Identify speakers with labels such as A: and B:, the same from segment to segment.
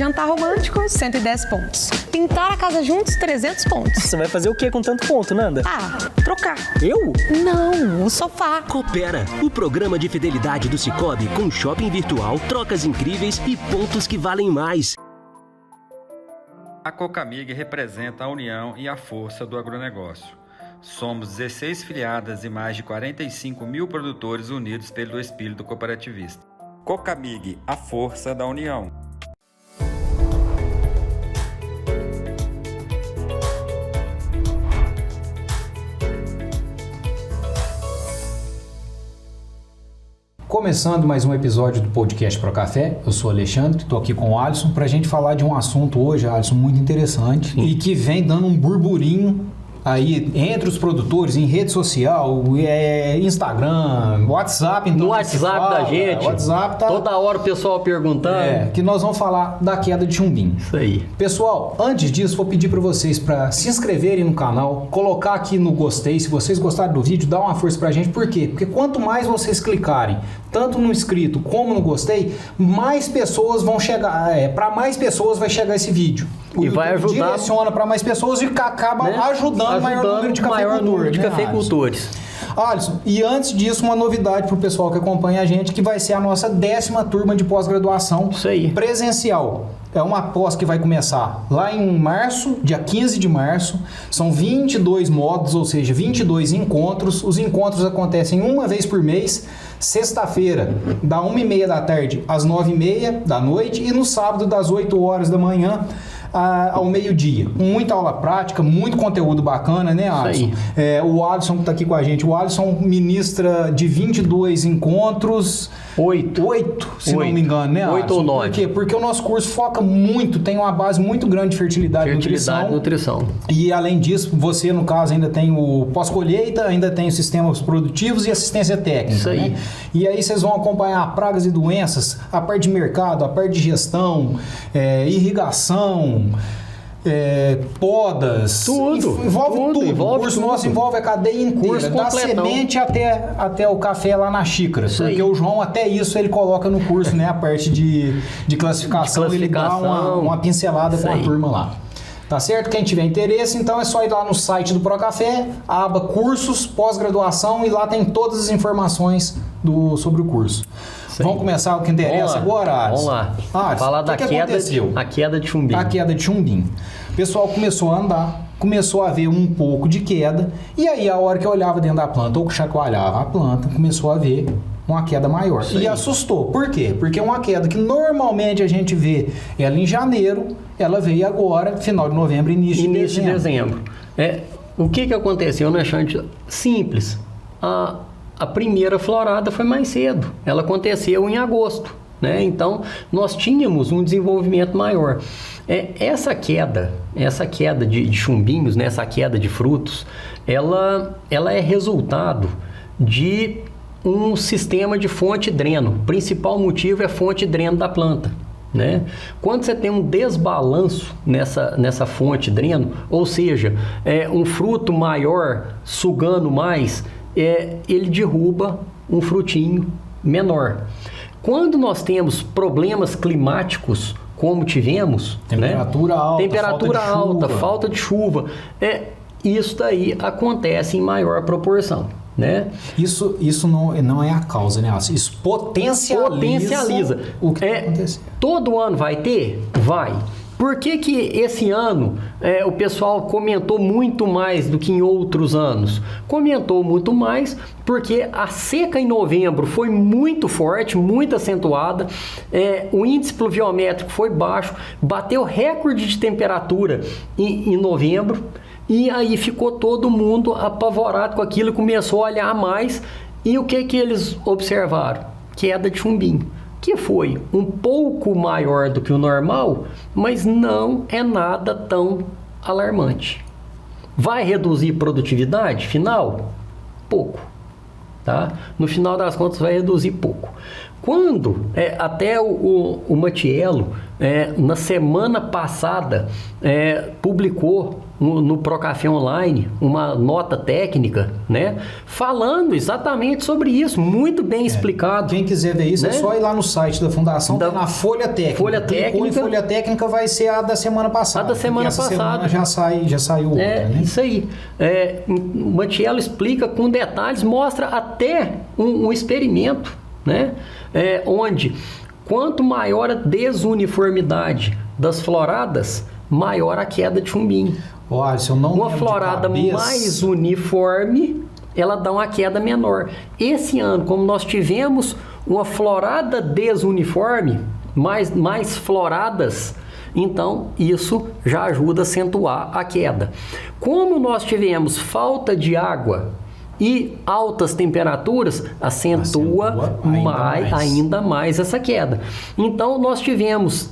A: Jantar romântico, 110 pontos. Pintar a casa juntos, 300 pontos.
B: Você vai fazer o que com tanto ponto, Nanda?
A: Trocar.
B: Eu?
A: Não, o sofá.
C: Coopera, o programa de fidelidade do Sicoob com shopping virtual, trocas incríveis e pontos que valem mais.
D: A Cocamig representa a união e a força do agronegócio. Somos 16 filiadas e mais de 45 mil produtores unidos pelo espírito cooperativista. Cocamig, a força da união.
E: Começando mais um episódio do podcast Pro Café, eu sou o Alexandre, estou aqui com o Alisson para a gente falar de um assunto hoje, Alisson, muito interessante e que vem dando um burburinho aí entre os produtores em rede social, Instagram, WhatsApp. Então
F: no WhatsApp da gente,
E: WhatsApp tá...
F: toda hora o pessoal perguntando.
E: Que nós vamos falar da queda de chumbinho.
F: Isso aí.
E: Pessoal, antes disso, vou pedir para vocês para se inscreverem no canal, colocar aqui no gostei, se vocês gostaram do vídeo, dá uma força pra gente. Por quê? Porque quanto mais vocês clicarem, tanto no inscrito como no gostei, mais pessoas vão chegar, para mais pessoas vai chegar esse vídeo.
F: E vai ajudar,
E: direciona para mais pessoas e acaba ajudando o maior número de cafeicultores. Alisson, e antes disso, uma novidade para o pessoal que acompanha a gente, que vai ser a nossa 10ª turma de pós-graduação presencial. É uma pós que vai começar lá em março, dia 15 de março. São 22 módulos, ou seja, 22 encontros. Os encontros acontecem uma vez por mês, sexta-feira, da 1h30 da tarde às 9h30 da noite e no sábado, das 8 horas da manhã ao meio-dia. Muita aula prática, muito conteúdo bacana, né, Alisson? O Alisson que está aqui com a gente, o Alisson ministra de 22 encontros... 8, se não me engano, né, Alisson?
F: 8 ou 9.
E: Por quê? Porque o nosso curso foca muito, tem uma base muito grande de fertilidade e nutrição. E além disso, você, no caso, ainda tem o pós-colheita, ainda tem os sistemas produtivos e assistência técnica. Isso aí. Né? E aí vocês vão acompanhar pragas e doenças, a parte de mercado, a parte de gestão, irrigação, podas, envolve tudo. O curso nosso envolve a cadeia inteira, da semente até o café lá na xícara, porque o João até isso ele coloca no curso, né, a parte de classificação, ele dá uma pincelada com a turma lá. Tá certo? Quem tiver interesse, então é só ir lá no site do Procafé, a aba cursos, pós-graduação, e lá tem todas as informações sobre o curso. Vamos começar o que interessa agora, Alisson?
F: Vamos lá. Falar da queda de chumbinho.
E: A queda de chumbinho. O pessoal começou a andar, começou a ver um pouco de queda, e aí a hora que eu olhava dentro da planta ou que chacoalhava a planta, começou a ver uma queda maior. E assustou. Por quê? Porque uma queda que normalmente a gente vê ela em janeiro, ela veio agora, final de novembro, início de dezembro.
F: O que aconteceu, né, Xande? Simples. A primeira florada foi mais cedo. Ela aconteceu em agosto, né? Então, nós tínhamos um desenvolvimento maior. Essa queda de chumbinhos, né? Essa queda de frutos, ela é resultado de um sistema de fonte-dreno. O principal motivo é a fonte-dreno da planta, né? Quando você tem um desbalanço nessa fonte-dreno, ou seja, um fruto maior sugando mais, ele derruba um frutinho menor. Quando nós temos problemas climáticos, como tivemos,
E: temperatura alta,
F: falta de chuva, isso daí acontece em maior proporção, né?
E: Isso não é a causa, né? Isso potencializa o que acontece.
F: Todo ano vai ter? Vai. Por que esse ano o pessoal comentou muito mais do que em outros anos? Comentou muito mais porque a seca em novembro foi muito forte, muito acentuada, o índice pluviométrico foi baixo, bateu recorde de temperatura em novembro, e aí ficou todo mundo apavorado com aquilo, começou a olhar mais, e o que eles observaram? Queda de chumbinho, que foi um pouco maior do que o normal, mas não é nada tão alarmante. Vai reduzir produtividade final? Pouco. Tá? No final das contas vai reduzir pouco. Quando até o Matiello, na semana passada, publicou no Procafé Online uma nota técnica, né, falando exatamente sobre isso, muito bem explicado.
E: Quem quiser ver isso, né? É só ir lá no site da Fundação, na Folha Técnica.
F: Folha Técnica.
E: Em Folha Técnica vai ser a da semana passada.
F: A da semana passada.
E: Semana já saiu outra, né?
F: Isso aí. O Matiello explica com detalhes, mostra até um experimento, né, onde quanto maior a desuniformidade das floradas, maior a queda de chumbinho.
E: Olha, se eu não
F: uma florada mais uniforme, ela dá uma queda menor. Esse ano, como nós tivemos uma florada desuniforme, mais floradas, então isso já ajuda a acentuar a queda. Como nós tivemos falta de água e altas temperaturas, acentua ainda mais essa queda. Então nós tivemos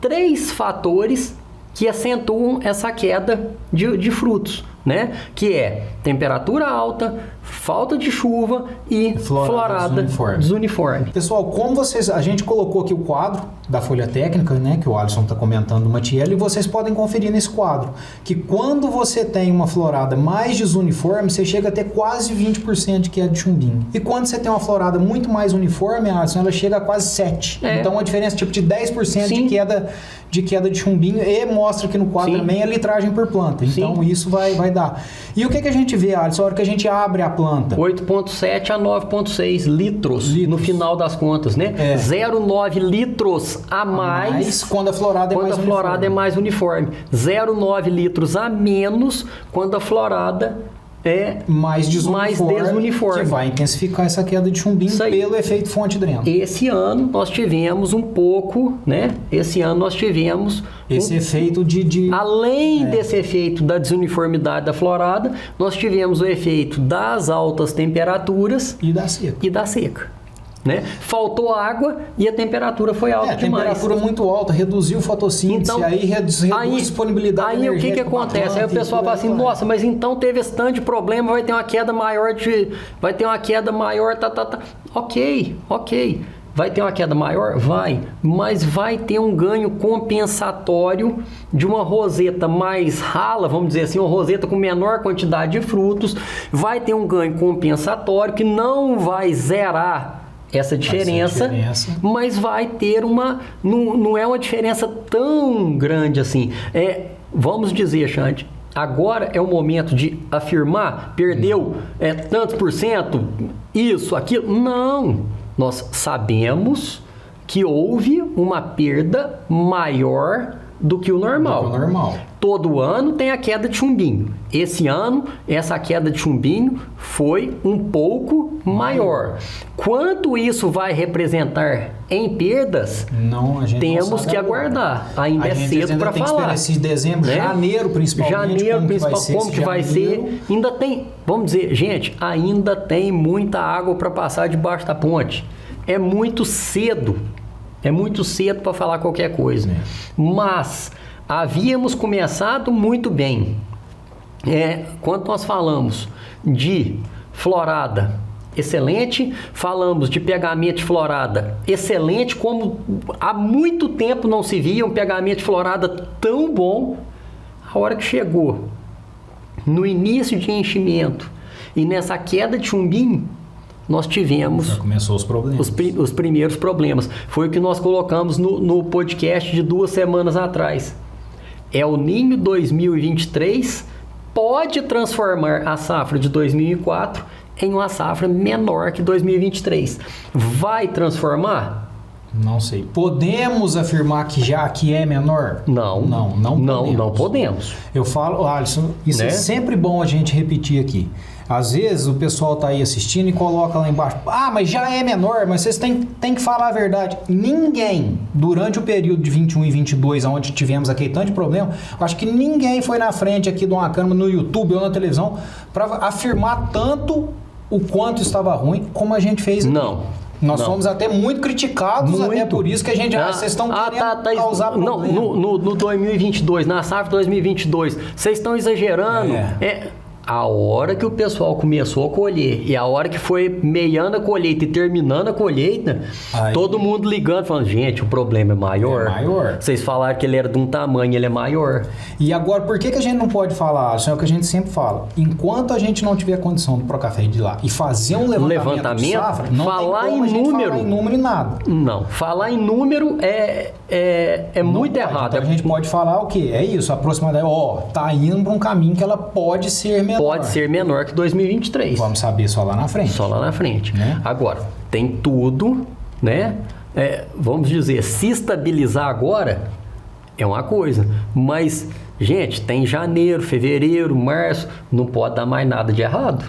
F: 3 fatores que acentuam essa queda de frutos, né? Que é temperatura alta, falta de chuva e florada desuniforme.
E: Pessoal, como a gente colocou aqui o quadro da Folha Técnica, né, que o Alisson está comentando do Matiello, e vocês podem conferir nesse quadro, que quando você tem uma florada mais desuniforme, você chega a ter quase 20% de queda de chumbinho. E quando você tem uma florada muito mais uniforme, Alisson, ela chega a quase 7%. Então, a diferença tipo de 10% de queda de chumbinho, e mostra aqui no quadro também a litragem por planta. Então, isso vai dar. E o que a gente vê, Alisson, a hora que a gente abre a planta?
F: 8,7 a 9,6 litros no final das contas, né? 0,9 litros a mais
E: quando a florada é mais uniforme.
F: 0,9 litros a menos quando a florada é
E: mais desuniforme, que vai intensificar essa queda de chumbinho pelo efeito fonte dreno.
F: Esse ano nós tivemos um pouco, né? Esse efeito de... Além desse efeito da desuniformidade da florada, nós tivemos o efeito das altas temperaturas
E: e da seca.
F: Né? Faltou água e a temperatura foi alta demais.
E: Temperatura muito alta, reduziu fotossíntese, então, aí reduz disponibilidade energética.
F: Aí o que acontece? Aí o pessoal fala assim, nossa, mas então teve esse tanto de problema, vai ter uma queda maior Ok. Vai ter uma queda maior? Vai. Mas vai ter um ganho compensatório de uma roseta mais rala, vamos dizer assim, uma roseta com menor quantidade de frutos. Vai ter um ganho compensatório que não vai zerar essa diferença, mas vai ter não é uma diferença tão grande assim. Vamos dizer, Xande, agora é o momento de afirmar, perdeu tantos por cento, isso, aquilo. Não, nós sabemos que houve uma perda maior do que o normal. Todo ano tem a queda de chumbinho. Esse ano, essa queda de chumbinho foi um pouco maior. Quanto isso vai representar em perdas, temos que aguardar. Ainda é cedo para falar.
E: Esse dezembro, né? Janeiro principalmente, como que vai ser.
F: Ainda tem, vamos dizer, gente, ainda tem muita água para passar debaixo da ponte. É muito cedo para falar qualquer coisa. Mas havíamos começado muito bem. Quando nós falamos de florada excelente, falamos de pegamento de florada excelente, como há muito tempo não se via um pegamento de florada tão bom. A hora que chegou no início de enchimento e nessa queda de chumbinho, nós tivemos...
E: Já começou os problemas.
F: Os primeiros problemas. Foi o que nós colocamos no podcast de 2 semanas atrás. El Niño 2023 pode transformar a safra de 2004 em uma safra menor que 2023. Vai transformar?
E: Não sei. Podemos afirmar que é menor?
F: Não podemos.
E: Eu falo, Alisson, isso é sempre bom a gente repetir aqui. Às vezes o pessoal tá aí assistindo e coloca lá embaixo, mas já é menor, mas vocês têm que falar a verdade. Ninguém, durante o período de 21 e 22, onde tivemos aquele tanto de problema, acho que ninguém foi na frente aqui de uma câmera no YouTube ou na televisão para afirmar tanto o quanto estava ruim como a gente fez aqui. Nós fomos até muito criticados, até por isso que a gente... vocês estão querendo causar problema.
F: No 2022, na safra 2022, vocês estão exagerando. A hora que o pessoal começou a colher e a hora que foi meiando a colheita e terminando a colheita,
E: aí,
F: todo mundo ligando, falando, gente, o problema é maior.
E: É maior.
F: Vocês falaram que ele era de um tamanho, ele é maior.
E: E agora, por que a gente não pode falar? Isso é o que a gente sempre fala. Enquanto a gente não tiver condição do Procafé ir de lá e fazer um levantamento de safra, não
F: falar
E: tem como
F: em número,
E: falar em número e nada.
F: Não, falar em número é muito
E: pode.
F: errado.
E: Então a gente pode falar o quê? É isso, aproximadamente, tá indo para um caminho que ela pode ser menor.
F: Pode ser menor que 2023.
E: Vamos saber só lá na frente.
F: Só lá na frente.
E: Né?
F: Agora, tem tudo, né? Vamos dizer, se estabilizar agora é uma coisa, mas, gente, tem janeiro, fevereiro, março, não pode dar mais nada de errado.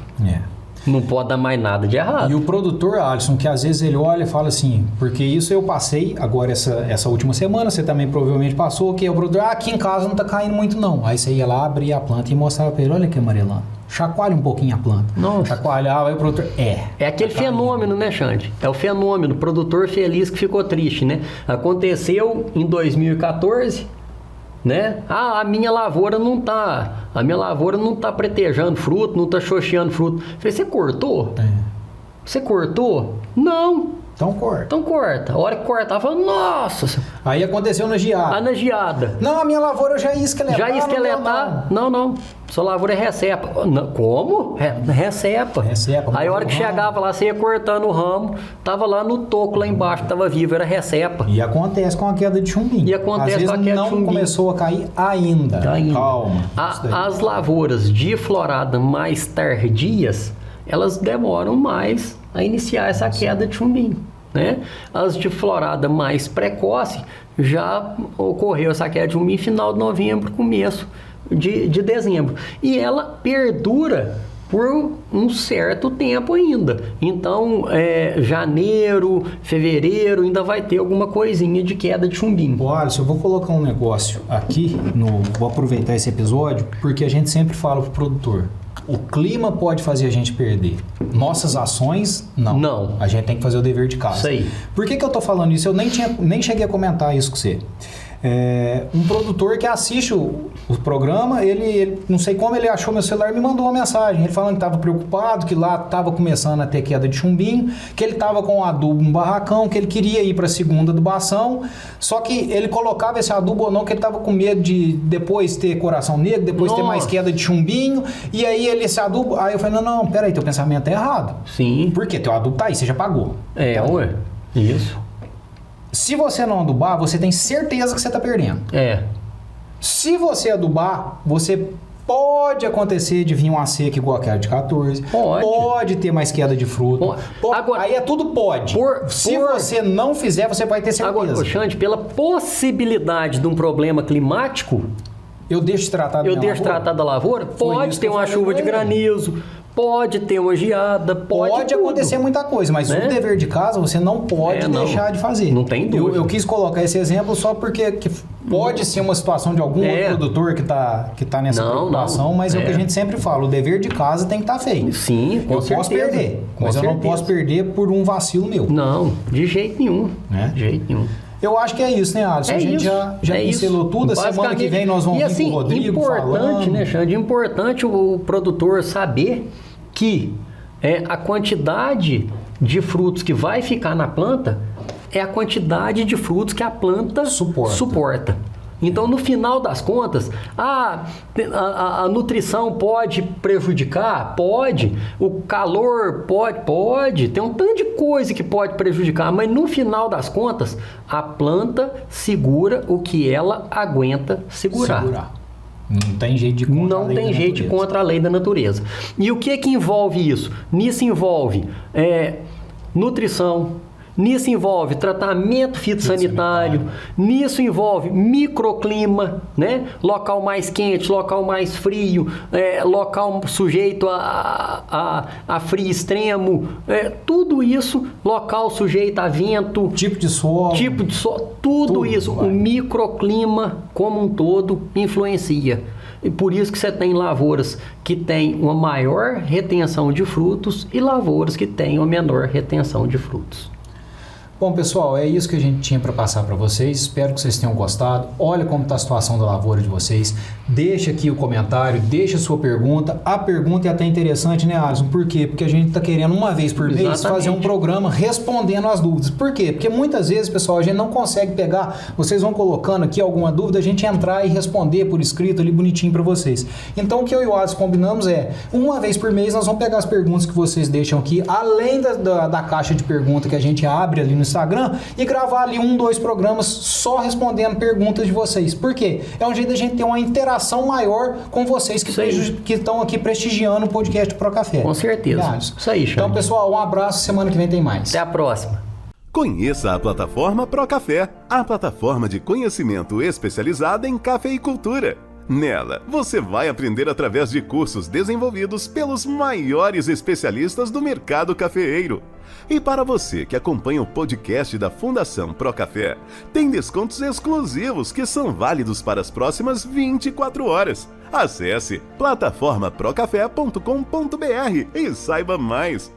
F: Não pode dar mais nada de errado.
E: E o produtor, Alisson, que às vezes ele olha e fala assim, porque isso eu passei agora essa última semana, você também provavelmente passou, que o produtor, aqui em casa não tá caindo muito não. Aí você ia lá, abria a planta e mostrava pra ele, olha que amarelando. Chacoalha um pouquinho a planta.
F: Nossa.
E: Chacoalhava, aí o produtor,
F: É aquele fenômeno, né, Xande? É o fenômeno, o produtor feliz que ficou triste, né? Aconteceu em 2014, né? A minha lavoura não tá pretejando fruto, não tá xoxeando fruto. Falei, você cortou? Você cortou? Não.
E: Então corta.
F: Então corta. A hora que cortar, fala, nossa.
E: Aí aconteceu na geada.
F: Na geada.
E: Não, a minha lavoura já ia esqueletar.
F: Já ia esqueletar? Não. Sua lavoura é recepa. Não, como? Recepa. Aí a hora que chegava lá, você ia cortando o ramo, tava lá no toco, lá embaixo, tava vivo, era recepa.
E: E acontece com a queda de chumbinho.
F: Às vezes
E: não começou a cair ainda. Calma.
F: As lavouras de florada mais tardias, elas demoram mais a iniciar essa queda de chumbinho, né? As de florada mais precoce já ocorreu essa queda de chumbinho final de novembro, começo de dezembro. E ela perdura por um certo tempo ainda. Então, janeiro, fevereiro, ainda vai ter alguma coisinha de queda de chumbinho.
E: Olha, eu vou colocar um negócio aqui, vou aproveitar esse episódio, porque a gente sempre fala pro produtor, o clima pode fazer a gente perder. Nossas ações, não. A gente tem que fazer o dever de casa.
F: Isso aí.
E: Por que eu tô falando isso? Eu nem cheguei a comentar isso com você. Um produtor que assiste o programa, ele não sei como ele achou meu celular e me mandou uma mensagem. Ele falando que estava preocupado, que lá estava começando a ter queda de chumbinho, que ele estava com adubo no barracão, que ele queria ir para a segunda adubação, só que ele colocava esse adubo ou não, que ele estava com medo de depois ter coração negro, depois ter mais queda de chumbinho, e aí esse adubo... Aí eu falei, não, peraí, teu pensamento é errado.
F: Sim.
E: Por quê? Teu adubo tá aí, você já pagou.
F: Ué, isso.
E: Se você não adubar, você tem certeza que você está perdendo. Se você adubar, você pode acontecer de vir uma seca igual aquela de 14. Pode ter mais queda de fruto. Agora, aí tudo pode. Se você não fizer, você vai ter certeza.
F: Agora, Xande, pela possibilidade de um problema climático,
E: eu deixo de tratar
F: da lavoura? Pode ter uma chuva de granizo. Pode ter uma geada, pode
E: acontecer muita coisa, mas o dever de casa você não pode deixar de fazer.
F: Não tem dúvida.
E: Eu quis colocar esse exemplo só porque pode ser uma situação de algum outro produtor que tá nessa preocupação, mas é o que a gente sempre fala, o dever de casa tem que estar feito.
F: Sim, com certeza.
E: Eu posso perder, mas eu não posso perder por um vacilo meu.
F: Não, de jeito nenhum. De jeito nenhum.
E: Eu acho que é isso, né, Alisson? A gente já pincelou tudo. A semana que vem nós vamos vir com o Rodrigo falando.
F: Né, Xande? Importante o produtor saber que a quantidade de frutos que vai ficar na planta é a quantidade de frutos que a planta suporta. Então, no final das contas, a nutrição pode prejudicar? Pode. O calor pode. Tem um tanto de coisa que pode prejudicar, mas no final das contas, a planta segura o que ela aguenta segurar.
E: Não tem jeito de contra a lei da natureza.
F: E o que envolve isso? Nisso envolve nutrição, nisso envolve tratamento fitossanitário, nisso envolve microclima, né? Local mais quente, local mais frio, local sujeito a frio extremo, tudo isso, local sujeito a vento,
E: tipo de solo,
F: tudo isso, o microclima como um todo influencia. E por isso que você tem lavouras que têm uma maior retenção de frutos e lavouras que têm uma menor retenção de frutos.
E: Bom, pessoal, é isso que a gente tinha para passar para vocês. Espero que vocês tenham gostado. Olha como está a situação da lavoura de vocês. Deixa aqui o comentário, deixa a sua pergunta. A pergunta é até interessante, né, Alisson? Por quê? Porque a gente está querendo uma vez por mês fazer um programa respondendo as dúvidas. Por quê? Porque muitas vezes, pessoal, a gente não consegue pegar, vocês vão colocando aqui alguma dúvida, a gente entrar e responder por escrito ali bonitinho para vocês. Então, o que eu e o Alisson combinamos é, uma vez por mês nós vamos pegar as perguntas que vocês deixam aqui, além da caixa de pergunta que a gente abre ali no Instagram, e gravar ali 2 programas só respondendo perguntas de vocês. Por quê? É um jeito da gente ter uma interação maior com vocês que estão aqui prestigiando o podcast Pro Café.
F: Com certeza. Isso aí, Xande.
E: Então, pessoal, um abraço. Semana que vem tem mais.
F: Até a próxima.
G: Conheça a plataforma Pro Café, a plataforma de conhecimento especializada em cafeicultura. Nela, você vai aprender através de cursos desenvolvidos pelos maiores especialistas do mercado cafeeiro. E para você que acompanha o podcast da Fundação Pro Café, tem descontos exclusivos que são válidos para as próximas 24 horas. Acesse plataformaprocafé.com.br e saiba mais.